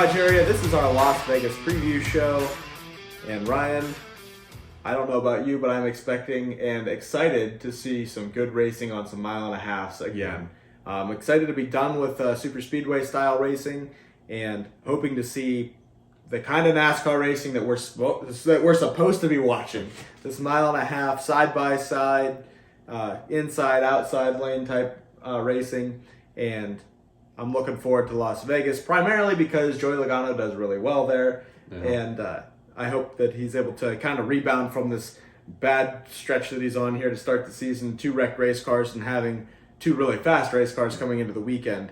Dodge area. This is our Las Vegas preview show. And Ryan, I don't know about you, but I'm expecting and excited to see some good racing on some mile and a halves again. I'm excited to be done with super speedway style racing and hoping to see the kind of NASCAR racing that we're supposed to be watching. This mile and a half side by side, inside outside lane type racing, and I'm looking forward to Las Vegas primarily because Joey Logano does really well there, and I hope that he's able to kind of rebound from this bad stretch that he's on here to start the season. 2 wrecked race cars and having 2 really fast race cars coming into the weekend.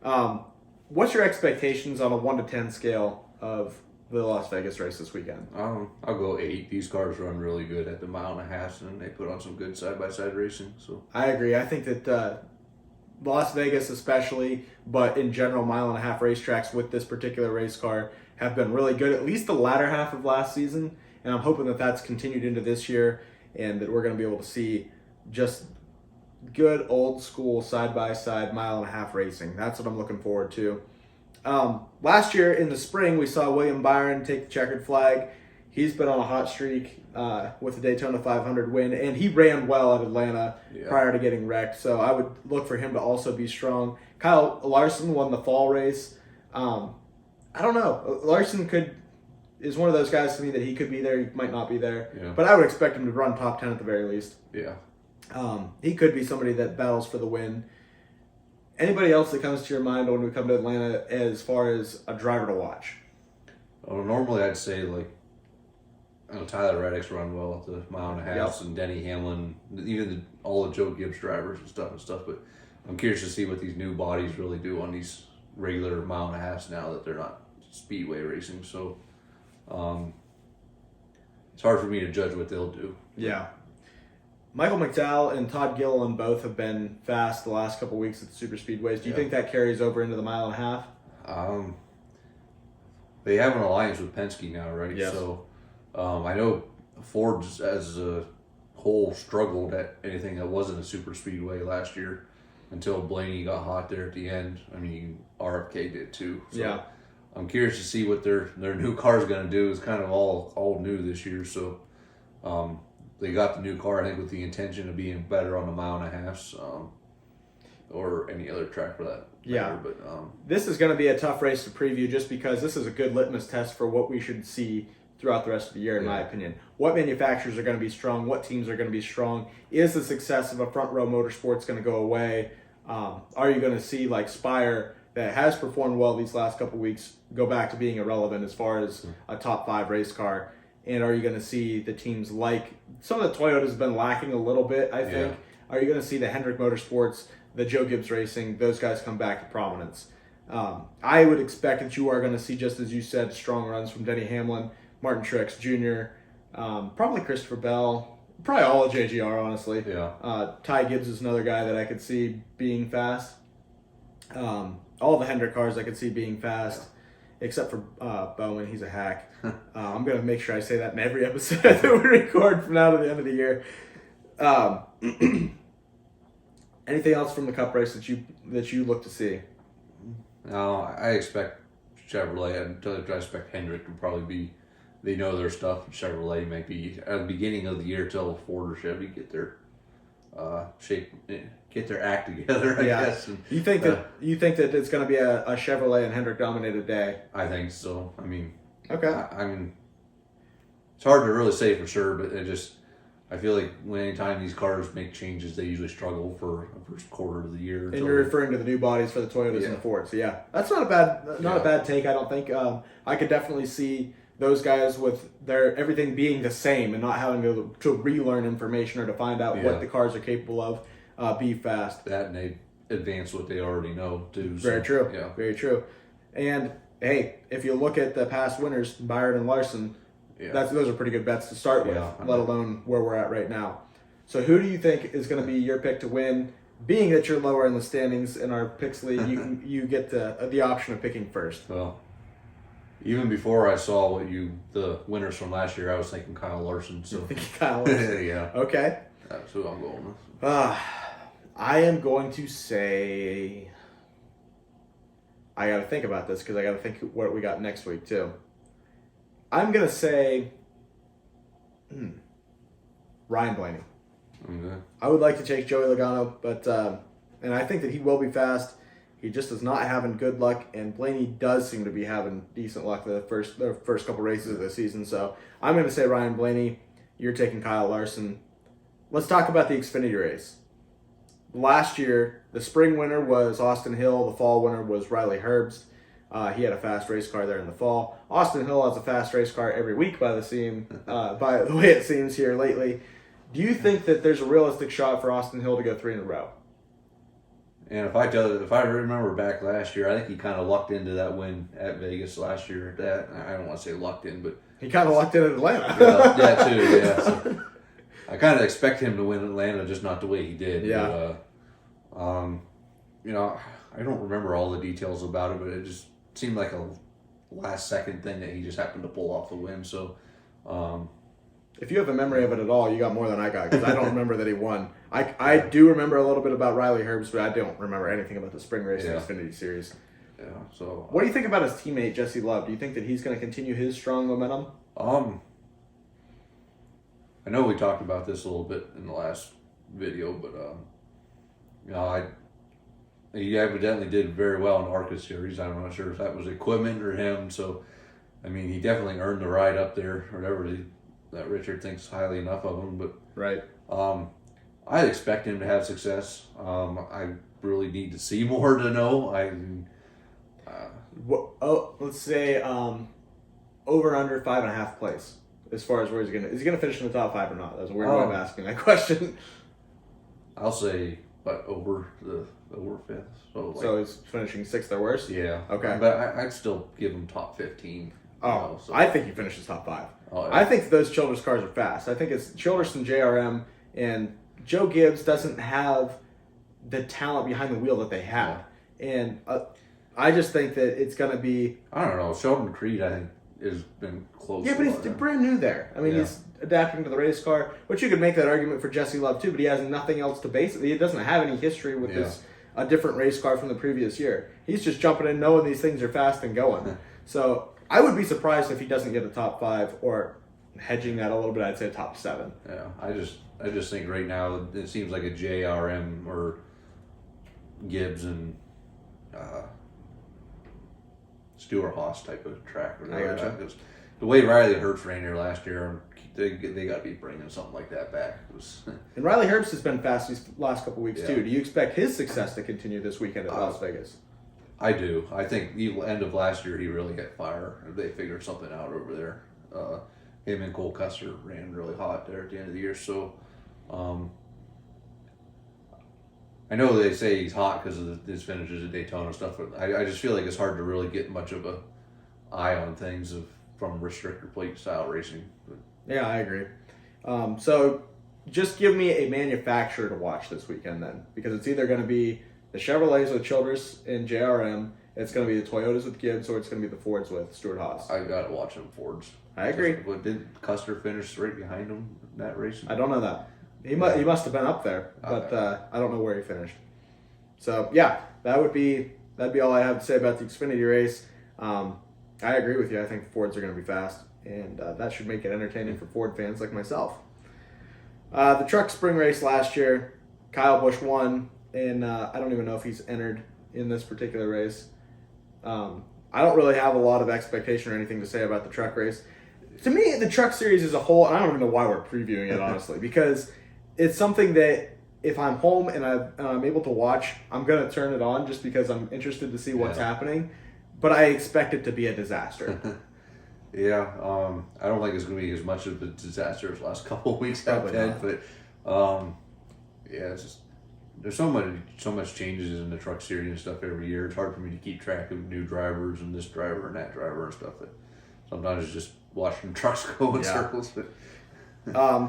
What's your expectations on a 1 to 10 scale of the Las Vegas race this weekend? I'll go 8. These cars run really good at the mile and a half, and they put on some good side-by-side racing. So I agree. I think that Las Vegas especially, but in general, mile and a half racetracks with this particular race car have been really good, at least the latter half of last season. And I'm hoping that that's continued into this year and that we're going to be able to see just good old school side-by-side mile and a half racing. That's what I'm looking forward to. Last year in the spring, we saw William Byron take the checkered flag. He's been on a hot streak with the Daytona 500 win, and he ran well at Atlanta prior to getting wrecked. So I would look for him to also be strong. Kyle Larson won the fall race. I don't know. Larson is one of those guys to me that he could be there, he might not be there. Yeah. But I would expect him to run top 10 at the very least. yeah. He could be somebody that battles for the win. Anybody else that comes to your mind when we come to Atlanta as far as a driver to watch? Well, normally I'd say Tyler Reddick's run well at the mile and a half, and Denny Hamlin, even all the Joe Gibbs drivers and stuff. But I'm curious to see what these new bodies really do on these regular mile and a halves now that they're not speedway racing. So it's hard for me to judge what they'll do. Yeah. Michael McDowell and Todd Gilliland both have been fast the last couple weeks at the super speedways. Do you think that carries over into the mile and a half? They have an alliance with Penske now, right? Yes. So I know Ford as a whole struggled at anything that wasn't a super speedway last year until Blaney got hot there at the end. I mean, RFK did too. So I'm curious to see what their new car is going to do. It's kind of all new this year. So they got the new car, I think, with the intention of being better on the mile and a half, or any other track for that. Yeah, but this is going to be a tough race to preview just because this is a good litmus test for what we should see throughout the rest of the year, in my opinion. What manufacturers are going to be strong? What teams are going to be strong? Is the success of a front row motorsports going to go away? Are you going to see like Spire, that has performed well these last couple weeks, go back to being irrelevant as far as a top 5 race car? And are you going to see the teams like some of the Toyotas have been lacking a little bit, I think. Yeah. Are you going to see the Hendrick Motorsports, the Joe Gibbs Racing, those guys come back to prominence? I would expect that you are going to see, just as you said, strong runs from Denny Hamlin, Martin Truex Jr., probably Christopher Bell, probably all of JGR, honestly. Yeah. Ty Gibbs is another guy that I could see being fast. All the Hendrick cars I could see being fast. Except for Bowman, he's a hack. I'm going to make sure I say that in every episode that we record from now to the end of the year. Anything else from the Cup race that you look to see? No, I expect Chevrolet. I expect Hendrick to probably be. They know their stuff. Chevrolet might be at the beginning of the year till Ford or Chevy get their get their act together, I guess. And, you think that it's going to be a Chevrolet and Hendrick dominated day? I think so. I mean, okay. I mean, it's hard to really say for sure, but I feel like anytime these cars make changes, they usually struggle for the first quarter of the year. And you're referring to the new bodies for the Toyotas and the Fords. So yeah, that's not a bad take. I don't think. I could definitely see those guys with their everything being the same and not having to relearn information or to find out what the cars are capable of. Be fast. That, and they advance what they already know too. So, very true. Yeah. Very true. And hey, if you look at the past winners, Byron and Larson, those are pretty good bets to start with, let alone where we're at right now. So who do you think is going to be your pick to win? Being that you're lower in the standings in our picks league, you get the option of picking first. Well, even before I saw the winners from last year, I was thinking Kyle Larson. So thinking Kyle Larson. Yeah. Okay. That's who I'm going with. I am going to say, I got to think about this because I got to think what we got next week too. I'm gonna say Ryan Blaney. Okay. I would like to take Joey Logano, but and I think that he will be fast. He just is not having good luck, and Blaney does seem to be having decent luck the first couple races of the season. So I'm going to say Ryan Blaney. You're taking Kyle Larson. Let's talk about the Xfinity race. Last year, the spring winner was Austin Hill. The fall winner was Riley Herbst. He had a fast race car there in the fall. Austin Hill has a fast race car every week by the way it seems here lately. Do you think that there's a realistic shot for Austin Hill to go 3 in a row? And if I remember back last year, I think he kind of lucked into that win at Vegas last year. I don't want to say lucked in, but he kind of lucked in at Atlanta. Yeah, too. Yeah. So I kind of expect him to win Atlanta, just not the way he did. Yeah. But, I don't remember all the details about it, but it just seemed like a last second thing that he just happened to pull off the win. So, if you have a memory of it at all, you got more than I got because I don't remember that he won. I do remember a little bit about Riley Herbst, but I don't remember anything about the spring race and Xfinity Series. Yeah. So, what do you think about his teammate Jesse Love? Do you think that he's going to continue his strong momentum? I know we talked about this a little bit in the last video, but he evidently did very well in the ARCA series. I'm not sure if that was equipment or him. So, I mean, he definitely earned the ride up there, or whatever that Richard thinks highly enough of him. But right. I expect him to have success. I really need to see more to know. Let's say over under 5.5 place as far as where is he gonna finish in the top 5 or not? That's a weird way of asking that question. I'll say, but over 5th. So he's finishing 6th or worse. Yeah. Okay. But I'd still give him top 15. I think he finishes top 5. Oh, yeah. I think those Childress cars are fast. I think it's Childress and JRM, and Joe Gibbs doesn't have the talent behind the wheel that they had. And I just think that it's going to be... I don't know. Sheldon Creed, I think, has been close. Yeah, but he's brand new there. I mean, he's adapting to the race car, which you could make that argument for Jesse Love too, but he has nothing else to base it. He doesn't have any history with a different race car from the previous year. He's just jumping in knowing these things are fast and going. So I would be surprised if he doesn't get a top 5, or hedging that a little bit, I'd say top 7. Yeah, I just think right now it seems like a JRM or Gibbs and Stuart Haas type of track. Or I gotcha. Because the way Riley Herbst ran here last year, they got to be bringing something like that back. And Riley Herbst has been fast these last couple weeks too. Do you expect his success to continue this weekend at Las Vegas? I do. I think the end of last year he really hit fire. They figured something out over there. Him and Cole Custer ran really hot there at the end of the year. So I know they say he's hot because of his finishes at Daytona and stuff, but I just feel like it's hard to really get much of a eye on things from restrictor plate style racing. But, yeah, I agree. So just give me a manufacturer to watch this weekend then, because it's either going to be the Chevrolets with Childress and JRM, it's going to be the Toyotas with Gibbs, or it's going to be the Fords with Stuart Haas. I got to watch them Fords. I agree. But did Custer finish right behind him in that race? I don't know that. He must have been up there, but I don't know where he finished. So yeah, that'd be all I have to say about the Xfinity race. I agree with you. I think the Fords are going to be fast, and that should make it entertaining for Ford fans like myself. The truck spring race last year, Kyle Busch won, and I don't even know if he's entered in this particular race. I don't really have a lot of expectation or anything to say about the truck race. To me, the truck series as a whole, I don't even know why we're previewing it, honestly, because it's something that if I'm home and I'm able to watch, I'm going to turn it on just because I'm interested to see what's happening. But I expect it to be a disaster. Yeah, I don't think it's going to be as much of a disaster as the last couple of weeks have been, but it's just there's so much changes in the truck series and stuff every year. It's hard for me to keep track of new drivers and this driver and that driver and stuff. That sometimes it's just watching trucks go in circles. But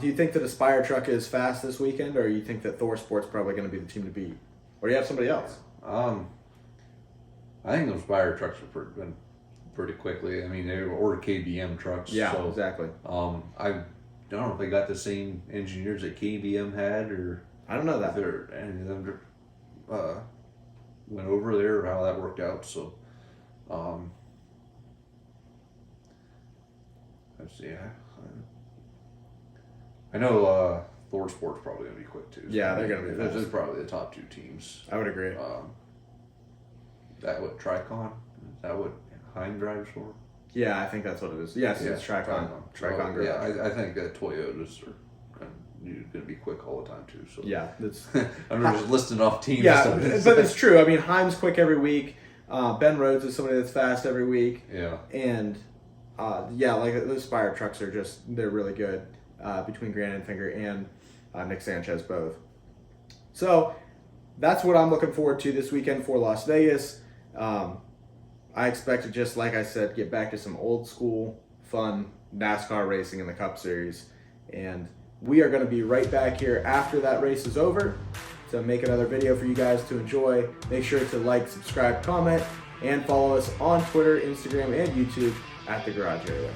do you think that Aspire truck is fast this weekend, or you think that Thor Sport's probably going to be the team to beat, or do you have somebody else? I think those Aspire trucks have been pretty quickly. I mean, they ordered KBM trucks. Yeah, so, exactly. I don't know if they got the same engineers that KBM had, or I don't know that. If any of them went over there, or how that worked out. So Let's see. I know Thor Sport's probably gonna be quick too. So Yeah, they're gonna be fast. Those are probably the top 2 teams. I would agree. That what Tricon? Is that what Heim drives for? Yeah, I think that's what it is. Yes, it's Tricon. Tricon Garage. Yeah, I think that Toyotas are going to be quick all the time too. So Yeah, that's I'm just listing off teams. yeah, but it's true. I mean, Heim's quick every week. Ben Rhodes is somebody that's fast every week. Yeah, and like the Spire trucks are they're really good between Grant Enfinger and Nick Sanchez both. So that's what I'm looking forward to this weekend for Las Vegas. I expect to just, like I said, get back to some old school, fun NASCAR racing in the Cup Series. And we are going to be right back here after that race is over to make another video for you guys to enjoy. Make sure to like, subscribe, comment, and follow us on Twitter, Instagram, and YouTube at The Garage Area.